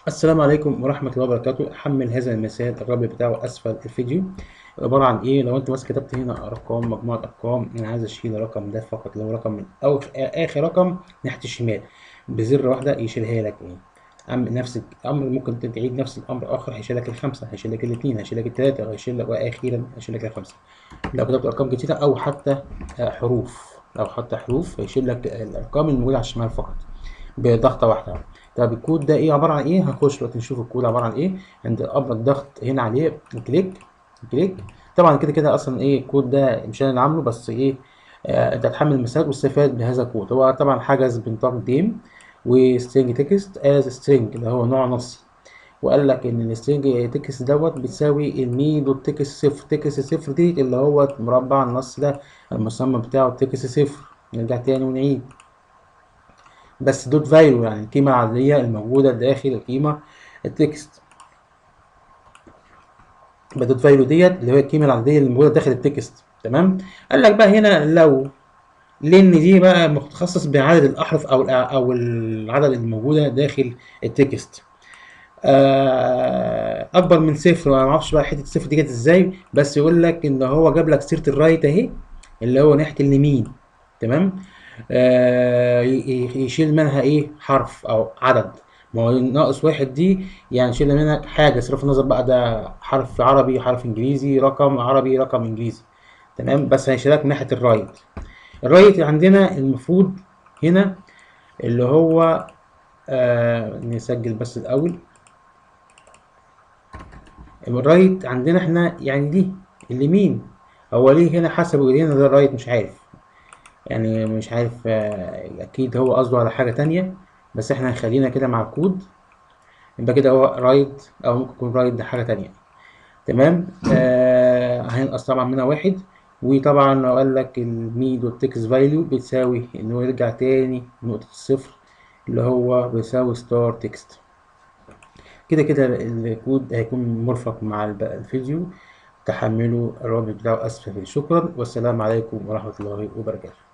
السلام عليكم ورحمة الله وبركاته. أحمل هذا المثال الرابط بتاعه أسفل الفيديو. عبارة عن إيه؟ لو أنت بس كتبت هنا أرقام، مجموعة أرقام، أنا عايز أشيل الرقم ده فقط، اللي هو رقم من أو آخر رقم ناحية الشمال، بزر واحدة يشيلها لك. إيه؟ نفس الأمر ممكن أنت تعيد نفس الأمر آخر، هيشيل لك الخمسة، هيشيل لك الاتنين، هيشيل لك التلاتة، هيشيل لك، وأخيرا هيشيل لك الخمسة. لو كتبت أرقام كتيرة أو حتى حروف، هيشيل لك الأرقام الموجودة على الشمال فقط بضغطة واحدة. طب الكود ده ايه عبارة عن ايه؟ هنخش دلوقتي نشوف الكود عبارة عن ايه. عند امر الضغط هنا عليه كليك. طبعا كده كده اصلا ايه الكود ده مش انا اللي عامله، بس ايه، انت هتحمل المثال واستفاد بهذا الكود. هو طبعا حجز بنطاق ديم وسترينج تكست از سترينج اللي هو نوع نصي، وقال لك ان السترينج تكست دوت بتساوي المي دوت تكست صفر. تكست صفر دي اللي هو مربع النص ده المسمى بتاعه تكست صفر. نرجع تاني ونعيد، بس دوت فاليو يعني القيمة العددية الموجودة داخل القيمة التكست. يبقى دوت فاليو ديت اللي هي القيمة العددية اللي موجودة داخل التكست. تمام. قال لك بقى هنا لو لان دي بقى متخصص بعدد الاحرف او العدد الموجودة داخل التكست، اكبر من صفر. ما اعرفش بقى حته الصفر دي جت ازاي، بس يقول لك ان هو جاب لك سيره الرايت اهي اللي هو ناحيه اليمين. تمام. يشيل منها ايه؟ حرف او عدد. ما هو ناقص واحد دي يعني شيل منها حاجه، صرف النظر بقى ده حرف عربي حرف انجليزي، رقم عربي رقم انجليزي. تمام. بس هيشيلك من ناحيه الرايت. الرايت عندنا المفروض هنا اللي هو نسجل بس الاول. الرايت عندنا احنا يعني دي اليمين. هو ليه هنا حسبوا هنا ده الرايت؟ مش عارف، يعني مش عارف. اكيد هو قصده على حاجة تانية، بس احنا هنخلينا كده مع الكود. يبقى كده هو رايت، او ممكن يكون رايت ده حاجة تانية. تمام. هينقص طبعا منها واحد. وطبعا لو قال لك المي دوت تكست فاليو بتساوي ان هو يرجع تاني نقطة الصفر اللي هو بيساوي ستار تكست. كده كده الكود هيكون مرفق مع الفيديو. تحملوا الرابط بتاعه أسفل. شكرا والسلام عليكم ورحمة الله وبركاته.